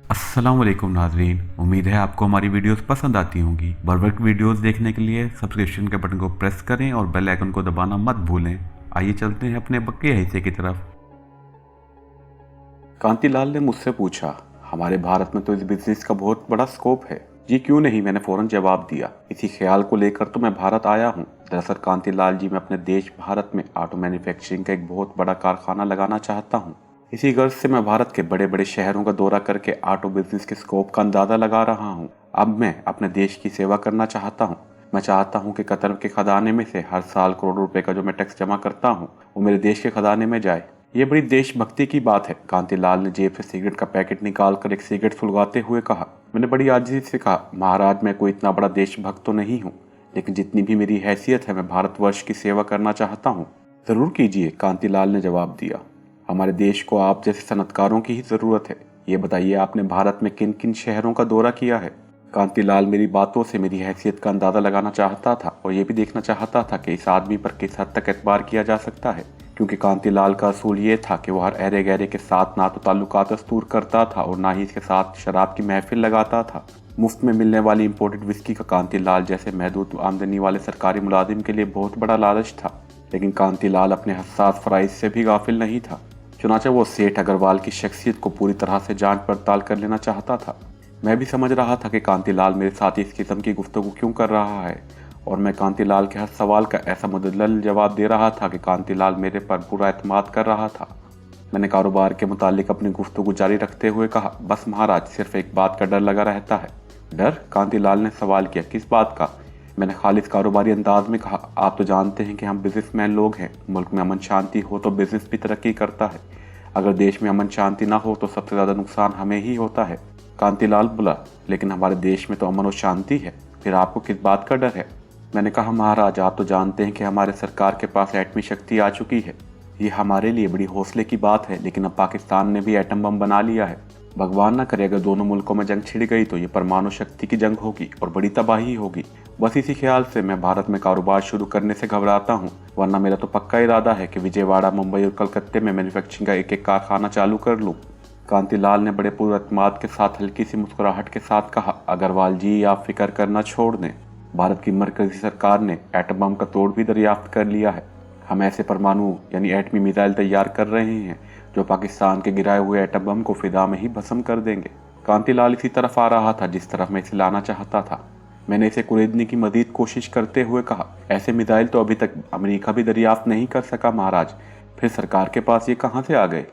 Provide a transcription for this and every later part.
अस्सलाम वालेकुम नाजरीन, उम्मीद है आपको हमारी वीडियोस पसंद आती होंगी। बरवक्त वीडियोस देखने के लिए सब्सक्रिप्शन के बटन को प्रेस करें और बेल आइकन को दबाना मत भूलें। आइए चलते हैं अपने बकिया हिस्से की तरफ। कांतिलाल ने मुझसे पूछा, हमारे भारत में तो इस बिजनेस का बहुत बड़ा स्कोप है। जी क्यों नहीं, मैंने फौरन जवाब दिया। इसी ख्याल को लेकर तो मैं भारत आया हूँ। दरअसल कांतिलाल जी, मैं अपने देश भारत में ऑटो मैन्युफैक्चरिंग का एक बहुत बड़ा कारखाना लगाना चाहता हूँ। इसी गर्ज से मैं भारत के बड़े बड़े शहरों का दौरा करके ऑटो बिजनेस के स्कोप का अंदाजा लगा रहा हूँ। अब मैं अपने देश की सेवा करना चाहता हूँ। मैं चाहता हूँ कि कतर के खजाने में से हर साल करोड़ों रुपए का जो मैं टैक्स जमा करता हूँ वो मेरे देश के खजाने में जाए। ये बड़ी देशभक्ति की बात है। कांतिलाल ने जेब से सिगरेट का पैकेट निकालकर एक सिगरेट सुलगाते हुए कहा। मैंने बड़ी आजिज़ी से कहा, महाराज मैं कोई इतना बड़ा देशभक्त तो नहीं हूँ, लेकिन जितनी भी मेरी हैसियत है मैं भारतवर्ष की सेवा करना चाहता हूँ। जरूर कीजिए, कांतिलाल ने जवाब दिया। हमारे देश को आप जैसे सनतकारों की ही जरूरत है। ये बताइए, आपने भारत में किन किन शहरों का दौरा किया है? कांतिलाल मेरी बातों से मेरी हैसियत का अंदाजा लगाना चाहता था और ये भी देखना चाहता था कि इस आदमी पर किस हद तक एतबार किया जा सकता है, क्योंकि कांतिलाल का असूल ये था कि वह हर अहरे गहरे के साथ ना तो ताल्लुकात दस्तूर करता था और ना ही इसके साथ शराब की महफिल लगाता था। मुफ्त में मिलने वाली इम्पोर्टेड विस्की का कांतिलाल जैसे महदूद आमदनी वाले सरकारी मुलाजिम के लिए बहुत बड़ा लालच था, लेकिन कांतिलाल अपने हसास फराइज से भी गाफिल नहीं था। चुनाचे वो सेठ अग्रवाल की शख्सियत को पूरी तरह से जांच पड़ताल कर लेना चाहता था। मैं भी समझ रहा था कि कांतिलाल मेरे साथ इस किस्म की गुफ्तगू क्यों कर रहा है, और मैं कांतिलाल के हर सवाल का ऐसा मुदल्लल जवाब दे रहा था कि कांतिलाल मेरे पर पूरा एतमाद कर रहा था। मैंने कारोबार के मुतालिक अपनी गुफ्तगू जारी रखते हुए कहा, बस महाराज, सिर्फ एक बात का डर लगा रहता है। डर? कांतिलाल ने सवाल किया, किस बात का? मैंने खालिद कारोबारी अंदाज में कहा, आप तो जानते हैं कि हम बिजनेसमैन लोग हैं। मुल्क में अमन शांति हो तो बिजनेस भी तरक्की करता है। अगर देश में अमन शांति ना हो तो सबसे ज़्यादा नुकसान हमें ही होता है। कांतिलाल बोला, लेकिन हमारे देश में तो अमन और शांति है, फिर आपको किस बात का डर है? मैंने कहा, महाराज आप तो जानते हैं कि हमारे सरकार के पास एटमी शक्ति आ चुकी है। ये हमारे लिए बड़ी हौसले की बात है, लेकिन अब पाकिस्तान ने भी एटम बम बना लिया है। भगवान ना करे अगर दोनों मुल्कों में जंग छिड़ गई तो ये परमाणु शक्ति की जंग होगी और बड़ी तबाही होगी। बस इसी ख्याल से मैं भारत में कारोबार शुरू करने से घबराता हूँ, वरना मेरा तो पक्का इरादा है कि विजयवाड़ा, मुंबई और कलकत्ते में मैन्युफैक्चरिंग का एक एक कारखाना चालू कर लूँ। कांतिलाल ने बड़े पुरअतमाद के साथ हल्की सी मुस्कुराहट के साथ कहा, अग्रवाल जी आप फिक्र करना छोड़ दें। भारत की मरकजी सरकार ने एटम बम का तोड़ भी दरियाफ्त कर लिया है। हम ऐसे परमाणु यानी एटमी मिसाइल तैयार कर रहे हैं जो पाकिस्तान के गिराए हुए एटम बम को फिदा में ही भस्म कर देंगे। कांतिलाल इसी तरफ आ रहा था जिस तरफ मैं इसे लाना चाहता था। मैंने इसे कुरेदने की मजीद कोशिश करते हुए कहा, ऐसे मिसाइल तो अभी तक अमेरिका भी दरियाफ्त नहीं कर सका महाराज, फिर सरकार के पास ये कहाँ से आ गए?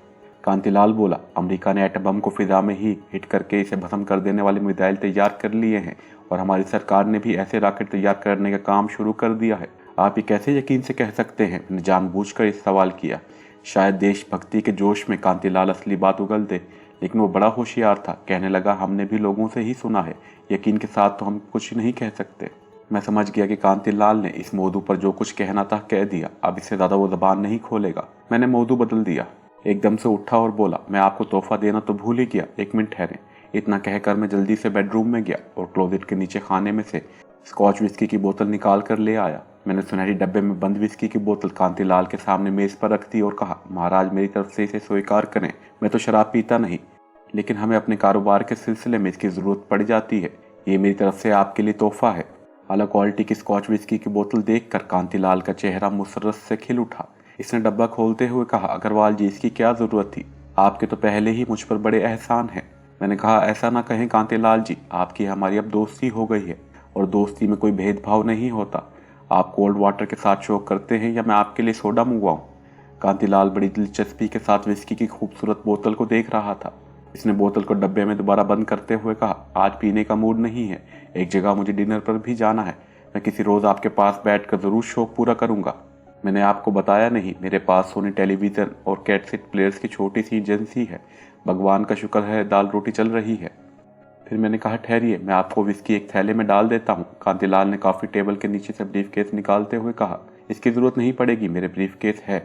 कांतिलाल बोला, अमेरिका ने एटम बम को फिजा में ही हिट करके इसे भस्म कर देने वाले मिसाइल तैयार कर लिए हैं, और हमारी सरकार ने भी ऐसे रॉकेट तैयार करने का काम शुरू कर दिया है। आप ये कैसे यकीन से कह सकते हैं? मैंने जानबूझकर इस सवाल किया। शायद देशभक्ति के जोश में कांतिलाल असली बात उगल दे, लेकिन वो बड़ा होशियार था। कहने लगा, हमने भी लोगों से ही सुना है, यकीन के साथ तो हम कुछ नहीं कह सकते। मैं समझ गया कि कांतिलाल ने इस मौजू पर जो कुछ कहना था कह दिया, अब इससे ज्यादा वो जबान नहीं खोलेगा। मैंने मौजू बदल दिया। एकदम से उठा और बोला, मैं आपको तोहफा देना तो भूल ही गया, एक मिनट ठहरें। इतना कहकर मैं जल्दी से बेडरूम में गया और क्लोजेट के नीचे खाने में से स्कॉच विस्की की बोतल निकाल कर ले आया। मैंने सुनहरी डब्बे में बंद विस्की की बोतल कांतिलाल के सामने मेज पर रख दी और कहा, महाराज मेरी तरफ से इसे स्वीकार करें। मैं तो शराब पीता नहीं, लेकिन हमें अपने कारोबार के सिलसिले में इसकी जरूरत पड़ जाती है। ये मेरी तरफ से आपके लिए तोहफा है। अलग क्वालिटी की स्कॉच विस्की की बोतल देखकर कांतिलाल का चेहरा मुसर्रत से खिल उठा। इसने डब्बा खोलते हुए कहा, अग्रवाल जी इसकी क्या जरूरत थी? आपके तो पहले ही मुझ पर बड़े एहसान हैं। मैंने कहा, ऐसा ना कहें कांतिलाल जी, आपकी हमारी अब दोस्ती हो गई है और दोस्ती में कोई भेदभाव नहीं होता। आप कोल्ड वाटर के साथ शौक करते हैं या मैं आपके लिए सोडा मंगवाऊं? कांतिलाल बड़ी दिलचस्पी के साथ विस्की की खूबसूरत बोतल को देख रहा था। इसने बोतल को डब्बे में दोबारा बंद करते हुए कहा, आज पीने का मूड नहीं है, एक जगह मुझे डिनर पर भी जाना है। मैं किसी रोज आपके पास बैठकर जरूर शौक पूरा करूंगा। मैंने आपको बताया नहीं, मेरे पास सोनी टेलीविजन और कैटसेट प्लेयर्स की छोटी सी एजेंसी है। भगवान का शुक्र है दाल रोटी चल रही है। फिर मैंने कहा, ठहरिए, मैं आपको विस्की एक थैले में डाल देता हूँ। कांतिलाल ने कॉफी टेबल के नीचे से ब्रीफकेस निकालते हुए कहा, इसकी जरूरत नहीं पड़ेगी, मेरे ब्रीफकेस है,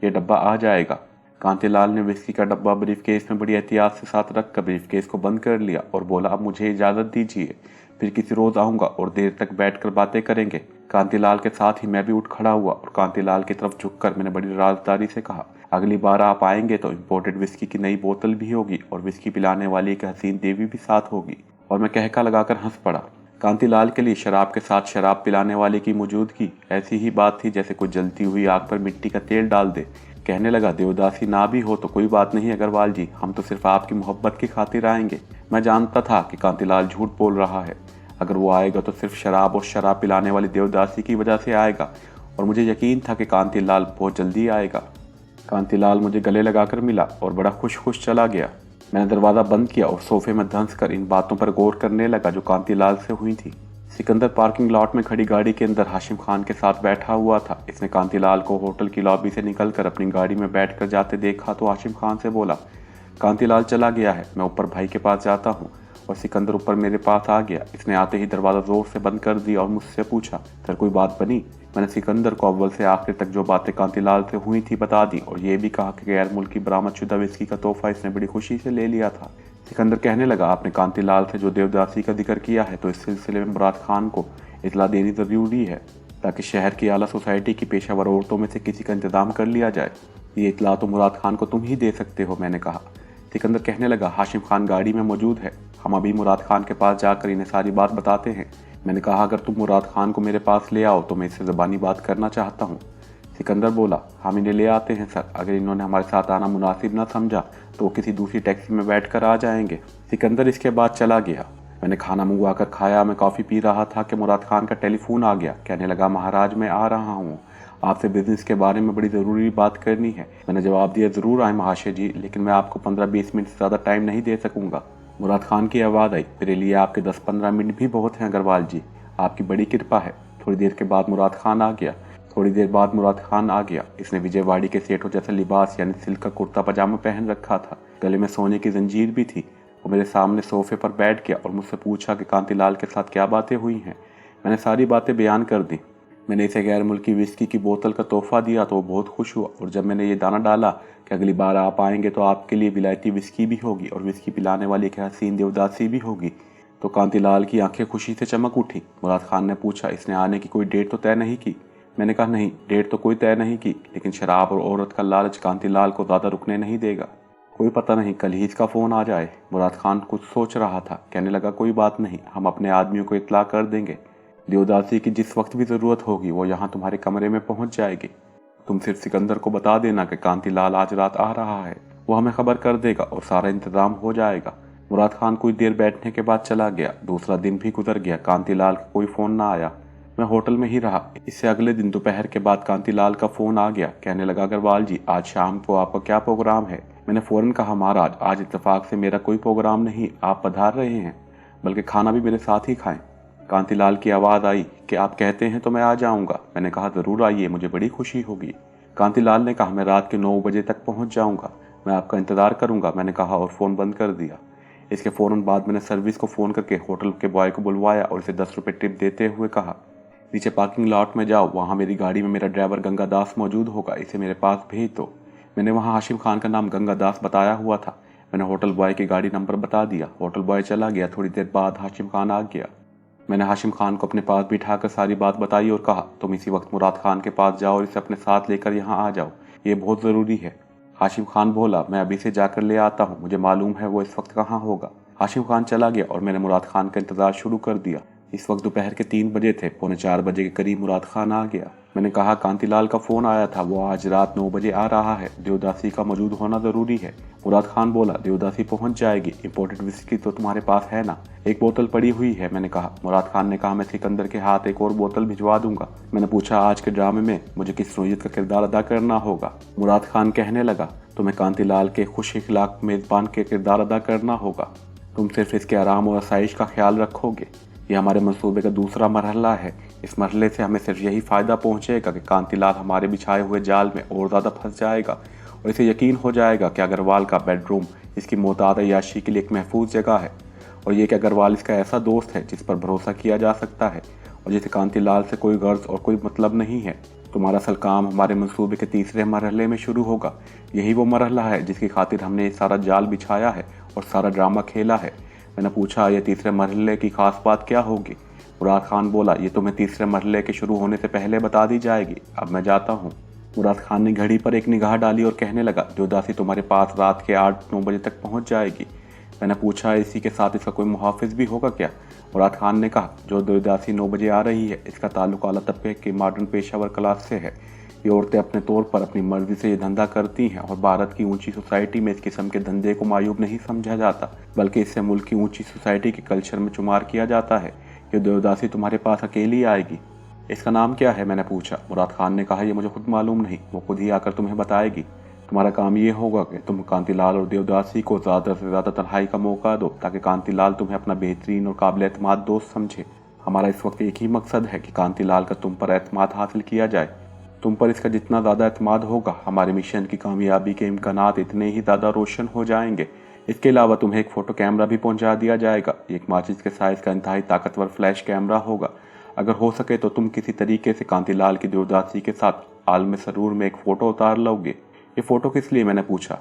ये डब्बा आ जाएगा। कांतिलाल ने विस्की का डब्बा ब्रीफकेस में बड़ी एहतियात से साथ रखकर ब्रीफकेस को बंद कर लिया और बोला, अब मुझे इजाजत दीजिए, फिर किसी रोज आऊंगा और देर तक बैठकर बातें करेंगे। कांतिलाल के साथ ही मैं भी उठ खड़ा हुआ और कांतिलाल की तरफ झुककर मैंने बड़ी राजदारी से कहा, अगली बार आप आएंगे तो इम्पोर्टेड विस्की की नई बोतल भी होगी और विस्की पिलाने वाली एक हसीन देवी भी साथ होगी। और मैं कहका लगाकर हंस पड़ा। कांतिलाल के लिए शराब के साथ शराब पिलाने वाले की मौजूदगी ऐसी ही बात थी जैसे कोई जलती हुई आग पर मिट्टी का तेल डाल दे। कहने लगा, देवदासी ना भी हो तो कोई बात नहीं अग्रवाल जी, हम तो सिर्फ आपकी मोहब्बत की खातिर आएंगे। मैं जानता था कि कांतिलाल झूठ बोल रहा है। अगर वो आएगा तो सिर्फ शराब और शराब पिलाने वाली देवदासी की वजह से आएगा, और मुझे यकीन था कि कांतिलाल बहुत जल्दी आएगा। कांतिलाल मुझे गले लगाकर मिला और बड़ा खुश खुश चला गया। मैंने दरवाज़ा बंद किया और सोफे में धंस कर इन बातों पर गौर करने लगा जो कांतिलाल से हुई थी। सिकंदर पार्किंग लॉट में खड़ी गाड़ी के अंदर हाशिम खान के साथ बैठा हुआ था। इसने कांतिलाल को होटल की लॉबी से निकलकर अपनी गाड़ी में बैठकर जाते देखा तो हाशिम खान से बोला, कांतिलाल चला गया है, मैं ऊपर भाई के पास जाता हूँ। और सिकंदर ऊपर मेरे पास आ गया। इसने आते ही दरवाज़ा जोर से बंद कर दिया और मुझसे पूछा, सर कोई बात बनी? मैंने सिकंदर को अव्वल से आखिर तक जो बातें कांतिलाल से हुई थी बता दी और ये भी कहा कि गैर मुल्की बरामदशुदा विस्की का तोहफा इसने बड़ी खुशी से ले लिया था। सिकंदर कहने लगा, आपने कांतिलाल से जो देवदासी का जिक्र किया है तो इस सिलसिले में मुराद खान को इतला देनी ज़रूरी है ताकि शहर की आला सोसाइटी की पेशावर औरतों में से किसी का इंतजाम कर लिया जाए। ये इतला तो मुराद खान को तुम ही दे सकते हो, मैंने कहा। सिकंदर कहने लगा, हाशिम खान गाड़ी में मौजूद है, हम अभी मुराद खान के पास जाकर इन्हें सारी बात बताते हैं। मैंने कहा, अगर तुम मुराद खान को मेरे पास ले आओ तो मैं इससे ज़बानी बात करना चाहता हूँ। सिकंदर बोला, हम इन्हें ले आते हैं सर, अगर इन्होंने हमारे साथ आना मुनासिब ना समझा तो वो किसी दूसरी टैक्सी में बैठकर आ जाएंगे। सिकंदर इसके बाद चला गया। मैंने खाना मंगवा कर खाया। मैं कॉफ़ी पी रहा था कि मुराद खान का टेलीफोन आ गया। कहने लगा, महाराज मैं आ रहा हूँ, आपसे बिजनेस के बारे में बड़ी ज़रूरी बात करनी है। मैंने जवाब दिया, ज़रूर आए महाशय जी, लेकिन मैं आपको 15-20 मिनट से ज़्यादा टाइम नहीं दे सकूँगा। मुराद खान की आवाज़ आई, मेरे लिए आपके 10-15 मिनट भी बहुत हैं अग्रवाल जी, आपकी बड़ी कृपा है। थोड़ी देर बाद मुराद खान आ गया। इसने विजयवाड़ी के सेठों जैसा लिबास यानी सिल्क का कुर्ता पजामा पहन रखा था। गले में सोने की जंजीर भी थी। वो मेरे सामने सोफे पर बैठ गया और मुझसे पूछा कि कांतिलाल के साथ क्या बातें हुई हैं। मैंने सारी बातें बयान कर दी। मैंने इसे गैर मुल्की विस्की की बोतल का तोहफा दिया तो वो बहुत खुश हुआ, और जब मैंने ये दाना डाला कि अगली बार आप आएंगे तो आपके लिए विलायती विस्की भी होगी और विस्की पिलाने वाली एक हसीन देवदासी भी होगी, तो कांतिलाल की आंखें खुशी से चमक उठी। मुराद खान ने पूछा, इसने आने की कोई डेट तो तय नहीं की? मैंने कहा, नहीं, डेट तो कोई तय नहीं की, लेकिन शराब और औरत का लालच कांतिलाल को ज़्यादा रुकने नहीं देगा। कोई पता नहीं कल ही इसका फ़ोन आ जाए। मुराद खान कुछ सोच रहा था। कहने लगा, कोई बात नहीं, हम अपने आदमियों को इत्तला कर देंगे। देवदासी की जिस वक्त भी ज़रूरत होगी वो यहाँ तुम्हारे कमरे में पहुँच जाएगी। तुम सिर्फ सिकंदर को बता देना कि कांतिलाल आज रात आ रहा है, वो हमें खबर कर देगा और सारा इंतज़ाम हो जाएगा। मुराद खान कुछ देर बैठने के बाद चला गया। दूसरा दिन भी गुजर गया। कांतिलाल का कोई फ़ोन ना आया। मैं होटल में ही रहा। इससे अगले दिन दोपहर के बाद कांतिलाल का फ़ोन आ गया। कहने लगा, अग्रवाल जी, आज शाम को आपका क्या प्रोग्राम है? मैंने फ़ौरन कहा, महाराज आज इत्तेफाक से मेरा कोई प्रोग्राम नहीं, आप पधार रहे हैं, बल्कि खाना भी मेरे साथ ही खाएं। कांतिलाल की आवाज़ आई कि आप कहते हैं तो मैं आ जाऊंगा। मैंने कहा, ज़रूर आइए, मुझे बड़ी खुशी होगी। कांतिलाल ने कहा, मैं रात के 9 बजे तक पहुंच जाऊंगा, मैं आपका इंतज़ार करूंगा। मैंने कहा और फ़ोन बंद कर दिया। इसके फ़ौरन बाद मैंने सर्विस को फ़ोन करके होटल के बॉय को बुलवाया और इसे 10 रुपये टिप देते हुए कहा, नीचे पार्किंग लॉट में जाओ, वहाँ मेरी गाड़ी में मेरा ड्राइवर गंगा दास मौजूद होगा, इसे मेरे पास भेज दो। मैंने वहाँ हाशिम खान का नाम गंगा दास बताया हुआ था। मैंने होटल बॉय की गाड़ी नंबर बता दिया। होटल बॉय चला गया। थोड़ी देर बाद हाशिम खान आ गया। मैंने हाशिम खान को अपने पास बिठाकर सारी बात बताई और कहा, तुम इसी वक्त मुराद खान के पास जाओ और इसे अपने साथ लेकर यहाँ आ जाओ, ये बहुत ज़रूरी है। हाशिम खान बोला, मैं अभी से जाकर ले आता हूँ, मुझे मालूम है वो इस वक्त कहाँ होगा। हाशिम खान चला गया और मैंने मुराद खान का इंतज़ार शुरू कर दिया। इस वक्त दोपहर के 3 बजे थे। 3:45 बजे के करीब मुराद खान आ गया। मैंने कहा, कांतिलाल का फ़ोन आया था, वो आज रात 9 बजे आ रहा है, देवदासी का मौजूद होना ज़रूरी है। मुराद खान बोला, देवदासी पहुंच जाएगी, इंपोर्टेड विस्की तो तुम्हारे पास है ना? एक बोतल पड़ी हुई है, मैंने कहा। मुराद खान ने कहा, मैं सिकंदर के हाथ एक और बोतल भिजवा दूंगा। मैंने पूछा, आज के ड्रामे में मुझे किस नौयत का किरदार अदा करना होगा? मुराद खान कहने लगा, तुम्हें कांतिलाल के खुश इखलाक मेज़बान के किरदार अदा करना होगा। तुम सिर्फ इसके आराम और आसाइश का ख्याल रखोगे। ये हमारे मंसूबे का दूसरा मरहला है। इस मरहले से हमें सिर्फ यही फ़ायदा पहुंचेगा कि कांतिलाल हमारे बिछाए हुए जाल में और ज़्यादा फंस जाएगा और इसे यकीन हो जाएगा कि अग्रवाल का बेडरूम इसकी मोहताद अय्याशी के लिए एक महफूज जगह है, और ये कि अग्रवाल इसका ऐसा दोस्त है जिस पर भरोसा किया जा सकता है और जिसे कांतिलाल से कोई गर्ज और कोई मतलब नहीं है। तुम्हारा असल काम हमारे मंसूबे के तीसरे मरहले में शुरू होगा। यही वो मरहला है जिसकी खातिर हमने ये सारा जाल बिछाया है और सारा ड्रामा खेला है। मैंने पूछा, ये तीसरे मरहले की खास बात क्या होगी? मुराद खान बोला, ये तुम्हें तीसरे मरहले के शुरू होने से पहले बता दी जाएगी। अब मैं जाता हूँ। मुराद खान ने घड़ी पर एक निगाह डाली और कहने लगा, देवदासी तुम्हारे पास रात के 8-9 बजे तक पहुंच जाएगी। मैंने पूछा, इसी के साथ इसका कोई मुहाफिज भी होगा क्या? मुराद खान ने कहा, जो देवदासी 9 बजे आ रही है इसका ताल्लुक आला तबके के मॉडर्न पेशावर क्लास से है। ये औरतें अपने तौर पर अपनी मर्जी से ये धंधा करती हैं और भारत की ऊंची सोसाइटी में इस किस्म के धंधे को मायूब नहीं समझा जाता, बल्कि इससे मुल्क की ऊंची सोसाइटी के कल्चर में शुमार किया जाता है। ये देवदासी तुम्हारे पास अकेली आएगी। इसका नाम क्या है? मैंने पूछा। मुराद खान ने कहा, ये मुझे खुद मालूम नहीं, वो खुद ही आकर तुम्हें बताएगी। तुम्हारा काम ये होगा कि तुम कांतिलाल और देवदासी को ज़्यादा से ज़्यादा तन्हाई का मौका दो ताकि कांतिलाल तुम्हें अपना बेहतरीन और काबिल एतमाद दोस्त समझे। हमारा इस वक्त एक ही मकसद है कि कांतिलाल का तुम पर एतमाद हासिल किया जाए। तुम पर इसका जितना ज़्यादा एतमाद होगा, हमारे मिशन की कामयाबी के इम्कानात इतने ही ज़्यादा रोशन हो जाएंगे। इसके अलावा तुम्हें एक फ़ोटो कैमरा भी पहुंचा दिया जाएगा। एक माचिस के साइज़ का इंतहाई ताकतवर फ्लैश कैमरा होगा। अगर हो सके तो तुम किसी तरीके से कांतिलाल की देवदासी के साथ आलम सरूर में एक फ़ोटो उतार लोगे। ये फ़ोटो किस लिए? मैंने पूछा।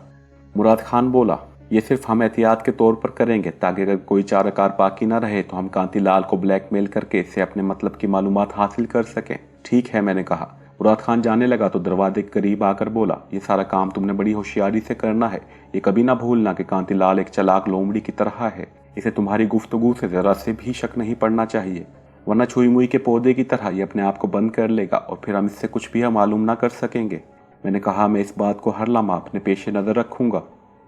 मुराद खान बोला, ये सिर्फ हम एहतियात के तौर पर करेंगे ताकि अगर कोई चाराकार बाकी ना रहे तो हम कांतिलाल को ब्लैकमेल करके इससे अपने मतलब की मालूमात हासिल कर सकें। ठीक है, मैंने कहा। मुराद खान जाने लगा तो दरवाजे के करीब आकर बोला, ये सारा काम तुमने बड़ी होशियारी से करना है। ये कभी ना भूलना कि कांतिलाल एक चालाक लोमड़ी की तरह है। इसे तुम्हारी गुफ्तगू से जरा से भी शक नहीं पड़ना चाहिए, वरना छुई मुई के पौधे की तरह ये अपने आप को बंद कर लेगा और फिर हम इससे कुछ भी मालूम ना कर सकेंगे। मैंने कहा, मैं इस बात को हर लम्हा अपने पेश नज़र रखूंगा।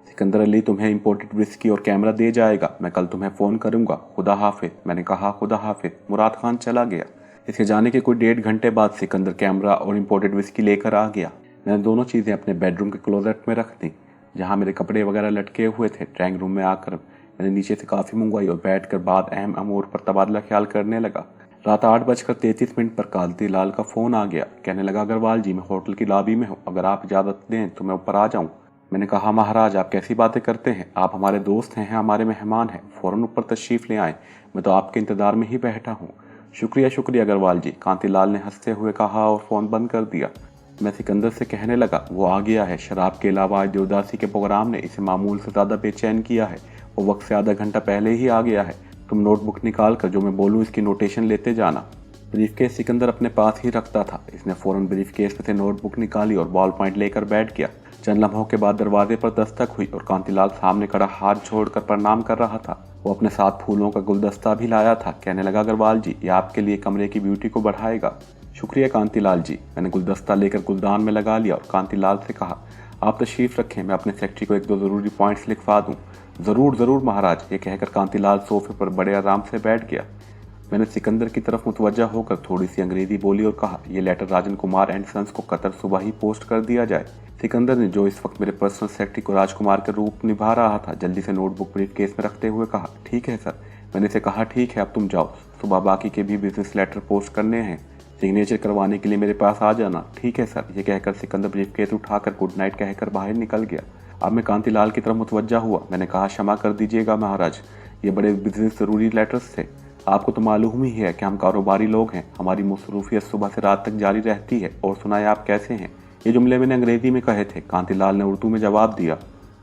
सिकंदर अली तुम्हें इंपोर्टेड विस्की और कैमरा दे जाएगा। मैं कल तुम्हें फ़ोन करूंगा। खुदा हाफिज। मैंने कहा, खुदा हाफिज। मुराद खान चला गया। इसके जाने के कोई 1.5 घंटे बाद सिकंदर कैमरा और इंपोर्टेड विस्की लेकर आ गया। मैंने दोनों चीज़ें अपने बेडरूम के क्लोजेट में रख दी, जहाँ मेरे कपड़े वगैरह लटके हुए थे। ड्राइंग रूम में आकर मैंने नीचे से काफ़ी मंगवाई और बैठकर बाद अहम अमूर पर तबादला ख्याल करने लगा। रात 8:33 पर कांतिलाल का फ़ोन आ गया। कहने लगा, अग्रवाल जी, मैं होटल की लॉबी में हूँ, अगर आप इजाज़त दें तो मैं ऊपर आ जाऊँ। मैंने कहा, महाराज आप कैसी बातें करते हैं? आप हमारे दोस्त हैं, हमारे मेहमान हैं, फ़ौरन ऊपर तशरीफ़ ले आएँ। मैं तो आपके इंतज़ार में ही बैठा हूँ। शुक्रिया शुक्रिया अग्रवाल जी, कांतिलाल ने हंसते हुए कहा और फ़ोन बंद कर दिया। मैं सिकंदर से कहने लगा, वो आ गया है। शराब के अलावा आज देवदासी के प्रोग्राम ने इसे मामूल से ज़्यादा बेचैन किया है। वो वक्त से आधा घंटा पहले ही आ गया है। तुम नोटबुक निकाल कर जो मैं बोलूँ इसकी नोटेशन लेते जाना। ब्रीफकेस सिकंदर अपने पास ही रखता था। इसने फ़ौरन ब्रीफकेस में से नोटबुक निकाली और बॉल पॉइंट लेकर बैठ गया। चंद लम्हों के बाद दरवाजे पर दस्तक हुई और कांतिलाल सामने खड़ा हाथ छोड़कर प्रणाम कर रहा था। वो अपने साथ फूलों का गुलदस्ता भी लाया था। कहने लगा, अग्रवाल जी, ये आपके लिए कमरे की ब्यूटी को बढ़ाएगा। शुक्रिया कांतिलाल जी। मैंने गुलदस्ता लेकर गुलदान में लगा लिया और कांतिलाल से कहा, आप तशरीफ़ रखें, मैं अपने सेक्रेटरी को 1-2 ज़रूरी पॉइंट्स लिखवा दूँ। ज़रूर ज़रूर महाराज। ये कहकर कांतिलाल सोफे पर बड़े आराम से बैठ गया। मैंने सिकंदर की तरफ मुतवज्जा होकर थोड़ी सी अंग्रेजी बोली और कहा, यह letter Rajan Kumar and sons को कतर सुबह ही पोस्ट कर दिया जाए। सिकंदर ने, जो इस वक्त मेरे पर्सनल सेक्रेटरी को राजकुमार के रूप निभा रहा था, जल्दी से नोटबुक ब्रीफकेस में रखते हुए कहा, ठीक है सर। मैंने इसे कहा, ठीक है, अब तुम जाओ। सुबह बाकी के भी बिजनेस लेटर पोस्ट करने हैं, सिग्नेचर करवाने के लिए मेरे पास आ जाना। ठीक है सर। ये कहकर सिकंदर ब्रीफकेस उठाकर गुड नाइट कहकर बाहर निकल गया। अब मैं कांतिलाल की तरफ मुतवज्जा हुआ। मैंने कहा, क्षमा कर दीजिएगा महाराज, ये बड़े बिजनेस ज़रूरी लेटर्स थे। आपको तो मालूम ही है कि हम कारोबारी लोग हैं, हमारी मसरूफियत सुबह से रात तक जारी रहती है। और सुनाए आप कैसे हैं? ये जुमले मैंने अंग्रेजी में कहे थे। कांतिलाल ने उर्दू में जवाब दिया,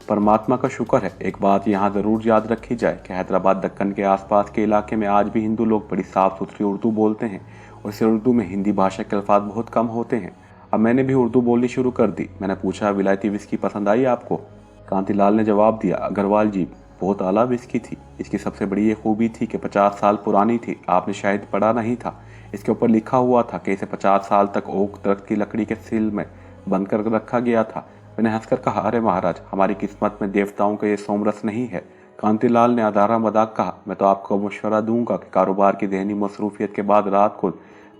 परमात्मा का शुक्र है। एक बात यहाँ ज़रूर याद रखी जाए कि हैदराबाद दक्कन के आसपास के इलाके में आज भी हिंदू लोग बड़ी साफ़ सुथरी उर्दू बोलते हैं और इस उर्दू में हिंदी भाषा के अल्फाज बहुत कम होते हैं। अब मैंने भी उर्दू बोलनी शुरू कर दी। मैंने पूछा, विलायती विस्की पसंद आई आपको? कांतिलाल ने जवाब दिया, अग्रवाल जी, बहुत आला विस्की थी। इसकी सबसे बड़ी ये खूबी थी कि 50 साल पुरानी थी। आपने शायद पढ़ा नहीं था, इसके ऊपर लिखा हुआ था कि इसे 50 साल तक ओक दरख्त की लकड़ी के सिल में बंद कर रखा गया था। मैंने हंसकर कहा, अरे महाराज, हमारी किस्मत में देवताओं का ये सोमरस नहीं है। कांतिलाल ने आधारा मजाक कहा, मैं तो आपको मशवरा दूंगा कि कारोबार की जहनी मसरूफियत के बाद रात को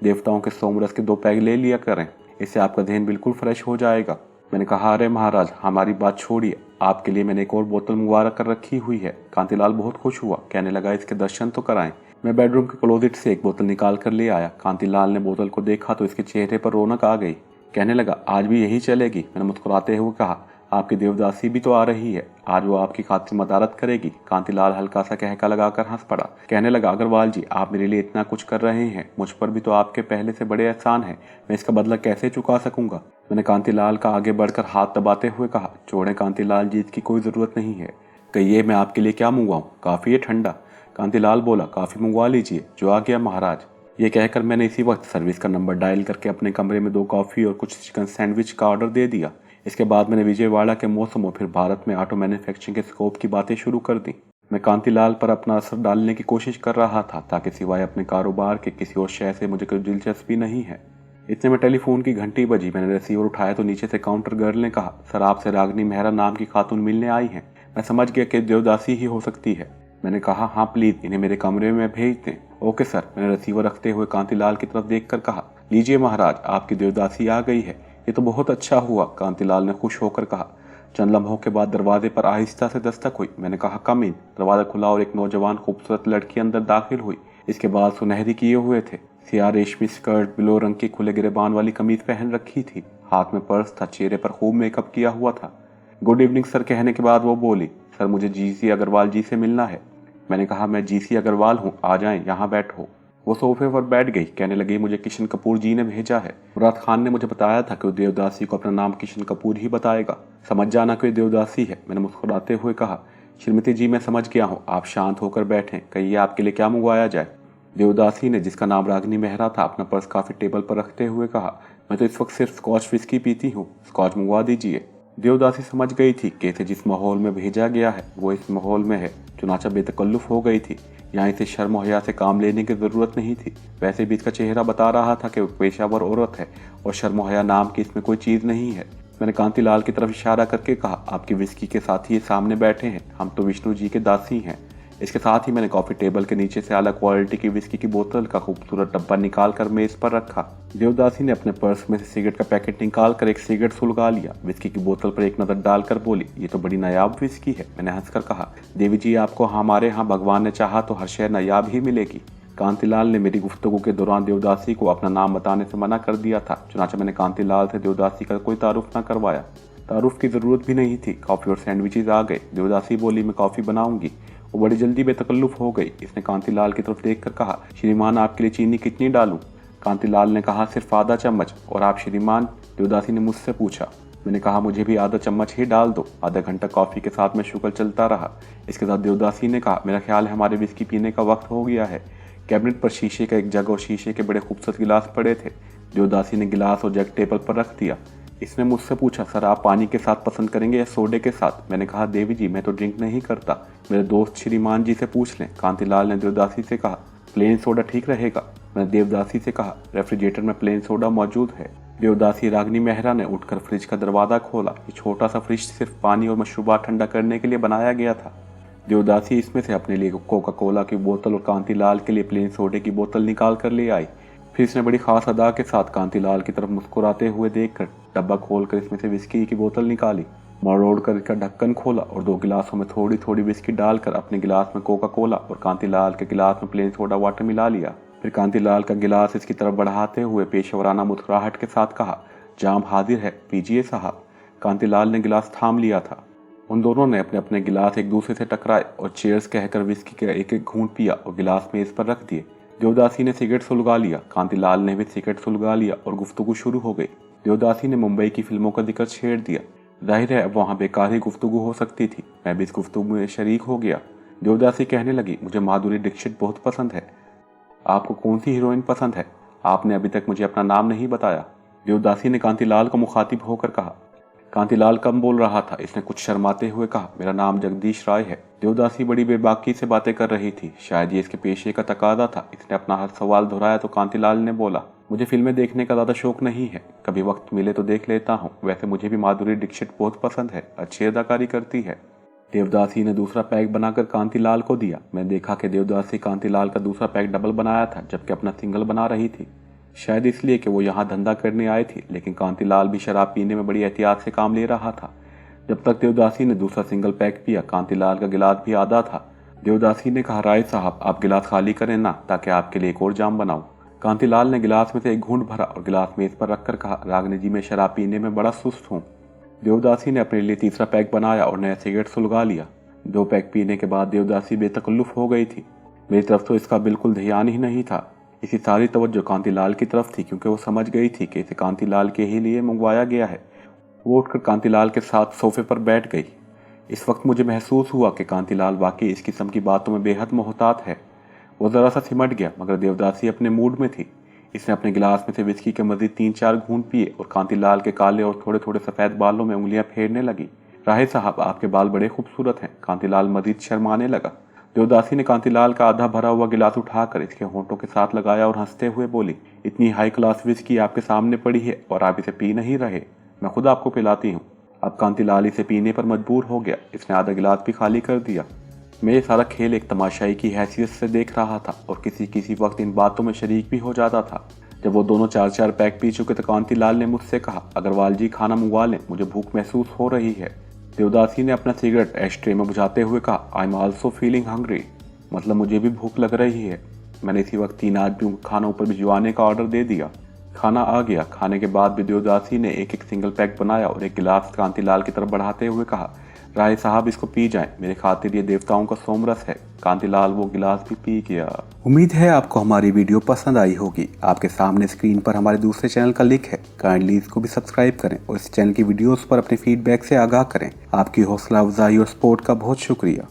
देवताओं के सोमरस के 2 पैग ले लिया करें, इससे आपका जहन बिल्कुल फ्रेश हो जाएगा। मैंने कहा, अरे महाराज, हमारी बात छोड़िए, आपके लिए मैंने एक और बोतल मंगवा कर रखी हुई है। कांतिलाल बहुत खुश हुआ, कहने लगा, इसके दर्शन तो कराएं। मैं बेडरूम के क्लोजेट से एक बोतल निकाल कर ले आया। कांतिलाल ने बोतल को देखा तो इसके चेहरे पर रौनक आ गई। कहने लगा, आज भी यही चलेगी? मैंने मुस्कुराते हुए कहा, आपकी देवदासी भी तो आ रही है, आज वो आपकी खातिर मदारत करेगी। कांतिलाल हल्का सा कहका लगाकर हंस पड़ा। कहने लगा, अग्रवाल जी, आप मेरे लिए इतना कुछ कर रहे हैं, मुझ पर भी तो आपके पहले से बड़े एहसान हैं, मैं इसका बदला कैसे चुका सकूंगा? मैंने कांतिलाल का आगे बढ़कर हाथ दबाते हुए कहा, छोड़े कांतिलाल जी, इसकी कोई ज़रूरत नहीं है। कहिए, मैं आपके लिए क्या मंगवाऊँ? काफ़ी है ठंडा। कांतिलाल बोला, काफ़ी मंगवा लीजिए। जो आ गया महाराज। ये कहकर मैंने इसी वक्त सर्विस का नंबर डायल करके अपने कमरे में 2 कॉफ़ी और कुछ चिकन सैंडविच का ऑर्डर दे दिया। इसके बाद मैंने विजयवाड़ा के मौसम और फिर भारत में ऑटो मैन्युफैक्चरिंग के स्कोप की बातें शुरू कर दी। मैं कांतिलाल पर अपना असर डालने की कोशिश कर रहा था ताकि सिवाय अपने कारोबार के किसी और शय से मुझे कोई दिलचस्पी नहीं है। इतने में टेलीफोन की घंटी बजी। मैंने रिसीवर उठाया तो नीचे से काउंटर गर्ल ने कहा, सर आपसे रागनी मेहरा नाम की खातून मिलने आई हैं। मैं समझ गया कि देवदासी ही हो सकती है। मैंने कहा, हाँ प्लीज इन्हें मेरे कमरे में भेज दें। Okay sir. मैंने रिसीवर रखते हुए कांतिलाल की तरफ देखकर कहा, लीजिए महाराज आपकी देवदासी आ गई है। ये तो बहुत अच्छा हुआ, कांतिलाल ने खुश होकर कहा। चंद लम्हों के बाद दरवाजे पर आहिस्ता से दस्तक हुई। मैंने कहा, कम इन। दरवाजा खुला और एक नौजवान खूबसूरत लड़की अंदर दाखिल हुई। इसके बाल सुनहरी किए हुए थे, सियाह रेशमी स्कर्ट, बिलो रंग की खुले गिरेबान वाली कमीज पहन रखी थी, हाथ में पर्स था, चेहरे पर खूब मेकअप किया हुआ था। गुड इवनिंग सर कहने के बाद वो बोली, सर मुझे जीसी अग्रवाल जी से मिलना है। मैंने कहा, मैं जीसी अग्रवाल हूँ, आ जाएं, यहाँ बैठो। वो सोफे पर बैठ गई। कहने लगी, मुझे किशन कपूर जी ने भेजा है। मुराद खान ने मुझे बताया था कि वो देवदासी को अपना नाम किशन कपूर ही बताएगा। समझ जाना कोई देवदासी है। मैंने मुस्कुराते हुए कहा, श्रीमती जी मैं समझ गया हूँ, आप शांत होकर बैठें। कहिए आपके लिए क्या मंगवाया जाए। देवदासी ने, जिसका नाम रागिनी मेहरा था, अपना पर्स काफी टेबल पर रखते हुए कहा, मैं तो इस वक्त सिर्फ स्कॉच विस्की पीती हूँ, स्कॉच मंगवा दीजिए। देवदासी समझ गई थी कि इसे जिस माहौल में भेजा गया है वो इस माहौल में है। चुनाचा बेतकल्लुफ हो गई थी। यहाँ इसे शर्म हया से काम लेने की जरूरत नहीं थी। वैसे भी इसका चेहरा बता रहा था कि वो पेशावर औरत है और शर्म हया नाम की इसमें कोई चीज नहीं है। मैंने कांतिलाल की तरफ इशारा करके कहा, आपकी विस्की के साथ ही ये सामने बैठे हैं, हम तो विष्णु जी के दासी हैं। इसके साथ ही मैंने कॉफी टेबल के नीचे से अलग क्वालिटी की विस्की की बोतल का खूबसूरत डब्बा निकाल कर मेज पर रखा। देवदासी ने अपने पर्स में से सिगरेट का पैकेट निकाल कर एक सिगरेट सुलगा लिया। विस्की की बोतल पर एक नजर डालकर बोली, ये तो बड़ी नायाब विस्की है। मैंने हंसकर कहा, देवी जी आपको हमारे यहाँ भगवान ने चाहा तो हर शय नायाब ही मिलेगी। कांतिलाल ने मेरी गुफ्तगू के दौरान देवदासी को अपना नाम बताने से मना कर दिया था। चुनाचे मैंने कांतिलाल से देवदासी का कोई तारुफ न करवाया। तारुफ की जरूरत भी नहीं थी। कॉफी और सैंडविचेज आ गए। देवदासी बोली, मैं कॉफी बनाऊंगी। वो बड़ी जल्दी बेतकल्लुफ हो गई। इसने कांतिलाल की तरफ देखकर कहा, श्रीमान आपके लिए चीनी कितनी डालूं? कांतिलाल ने कहा, सिर्फ आधा चम्मच। और आप श्रीमान? देवदासी ने मुझसे पूछा। मैंने कहा, मुझे भी आधा चम्मच ही डाल दो। आधा घंटा कॉफी के साथ में शुगर चलता रहा। इसके साथ देवदासी ने कहा, मेरा ख्याल है हमारे विस्की पीने का वक्त हो गया है। कैबिनेट पर शीशे का एक जग और शीशे के बड़े खूबसूरत गिलास पड़े थे। देवदासी ने गिलास और जग टेबल पर रख दिया। इसने मुझसे पूछा, सर आप पानी के साथ पसंद करेंगे या सोडे के साथ? मैंने कहा, देवी जी मैं तो ड्रिंक नहीं करता, मेरे दोस्त श्रीमान जी से पूछ लें। कांतिलाल ने देवदासी से कहा, प्लेन सोडा ठीक रहेगा। मैंने देवदासी से कहा, रेफ्रिजरेटर में प्लेन सोडा मौजूद है। देवदासी रागिनी मेहरा ने उठकर फ्रिज का दरवाजा खोला। ये छोटा सा फ्रिज सिर्फ पानी और मशरूबात ठंडा करने के लिए बनाया गया था। देवदासी इसमें से अपने लिए कोका कोला की बोतल और कांतिलाल के लिए प्लेन सोडे की बोतल निकाल कर ले आई। फिर इसने बड़ी खास अदा के साथ कांतिलाल की तरफ मुस्कुराते हुए देखकर डब्बा खोलकर इसमें से विस्की की बोतल निकाली, मरोड़ कर इसका ढक्कन खोला और 2 गिलासों में थोड़ी थोड़ी विस्की डालकर अपने गिलास में कोका कोला और कांतिलाल के गिलास में प्लेन सोडा वाटर मिला लिया। फिर कांतिलाल का गिलास इसकी तरफ बढ़ाते हुए पेशेवराना मुस्कुराहट के साथ कहा, जाम हाजिर है, पीजिए साहब। कांतिलाल ने गिलास थाम लिया था। उन दोनों ने अपने अपने गिलास एक दूसरे से टकराए और चेयर्स कहकर विस्की का एक एक घूंट पिया और गिलास मेज पर रख दिए। देवदासी ने सिगरेट सुलगा लिया। कांतिलाल ने भी सिगरेट सुलगा लिया और गुफ्तगू शुरू हो गई। देवदासी ने मुंबई की फिल्मों का जिक्र छेड़ दिया। जाहिर है अब वहाँ बेकार ही गुफ्तगू हो सकती थी। मैं भी इस गुफ्तगू में शरीक हो गया। देवदासी कहने लगी, मुझे माधुरी दीक्षित बहुत पसंद है। आपको कौन सी हीरोइन पसंद है? आपने अभी तक मुझे अपना नाम नहीं बताया। देवदासी ने कांतिलाल को मुखातिब होकर कहा। कांतिलाल कम बोल रहा था। इसने कुछ शर्माते हुए कहा, मेरा नाम जगदीश राय है। देवदासी बड़ी बेबाकी से बातें कर रही थी। शायद ये इसके पेशे का तकादा था। इसने अपना हर सवाल दोहराया तो कांतिलाल ने बोला, मुझे फिल्में देखने का ज्यादा शौक नहीं है, कभी वक्त मिले तो देख लेता हूँ। वैसे मुझे भी माधुरी दीक्षित बहुत पसंद है, अच्छी अदाकारी करती है। देवदासी ने दूसरा पैक बनाकर कांतिलाल को दिया। मैं देखा कि देवदासी कांतिलाल का दूसरा पैक डबल बनाया था जबकि अपना सिंगल बना रही थी। शायद इसलिए कि वो यहाँ धंधा करने आए थे, लेकिन कांतिलाल भी शराब पीने में बड़ी एहतियात से काम ले रहा था। जब तक देवदासी ने दूसरा सिंगल पैक पिया, कांतिलाल का गिलास भी आधा था। देवदासी ने कहा, राय साहब आप गिलास खाली करें ना, ताकि आपके लिए एक और जाम बनाऊं। कांतिलाल ने गिलास में से एक घूंट भरा और गिलास मेज पर रखकर कहा, रागिनी जी मैं शराब पीने में बड़ा सुस्त हूँ। देवदासी ने अपने लिए तीसरा पैक बनाया और नया सिगरेट सुलगा लिया। 2 पैक पीने के बाद देवदासी बेतकल्लुफ हो गई थी। मेरी तरफ तो इसका बिल्कुल ध्यान ही नहीं था। इसकी सारी तवज्जो कांतिलाल की तरफ थी, क्योंकि वो समझ गई थी कि इसे कांतिलाल के ही लिए मंगवाया गया है। वो उठकर कांतिलाल के साथ सोफे पर बैठ गई। इस वक्त मुझे महसूस हुआ कि कांतिलाल वाकई इस किस्म की बातों में बेहद मोहतात है। वो जरा सा सिमट गया, मगर देवदासी अपने मूड में थी। इसने अपने गिलास में से विस्की के मजीद 3-4 घूंट पिए और कांतिलाल के काले और थोड़े थोड़े सफेद बालों में उंगलियां फेरने लगी। राहे साहब, आपके बाल बड़े खूबसूरत हैं। कांतिलाल मजीद शर्माने लगा। देवदासी ने कांतिलाल का आधा भरा हुआ गिलास उठाकर इसके होंठों के साथ लगाया और हंसते हुए बोली, इतनी हाई क्लास विस्की आपके सामने पड़ी है और आप इसे पी नहीं रहे। मैं खुद आपको पिलाती हूँ। अब कांतिलाल इसे पीने पर मजबूर हो गया। इसने आधा गिलास भी खाली कर दिया। मैं ये सारा खेल एक तमाशाई की हैसियत से देख रहा था और किसी किसी वक्त इन बातों में शरीक भी हो जाता था। जब वो दोनों 4-4 पैक पी चुके तो कांतिलाल ने मुझसे कहा, अग्रवाल जी खाना मंगवा लें, मुझे भूख महसूस हो रही है। देवदासी ने अपना सिगरेट एस्ट्रे में बुझाते हुए कहा, I am also feeling hungry, मतलब मुझे भी भूख लग रही है। मैंने इसी वक्त 3 आदमियों को खाना ऊपर भिजवाने का ऑर्डर दे दिया। खाना आ गया। खाने के बाद भी देवदासी ने एक एक सिंगल पैक बनाया और एक गिलास कांतिलाल की तरफ बढ़ाते हुए कहा, राय साहब इसको पी जाएं, मेरे खातिर ये देवताओं का सोमरस है। कांतिलाल वो गिलास भी पी गया। उम्मीद है आपको हमारी वीडियो पसंद आई होगी। आपके सामने स्क्रीन पर हमारे दूसरे चैनल का लिंक है, काइंडली इसको भी सब्सक्राइब करें और इस चैनल की वीडियोस पर अपने फीडबैक से आगाह करें। आपकी हौसला अफजाई और सपोर्ट का बहुत शुक्रिया।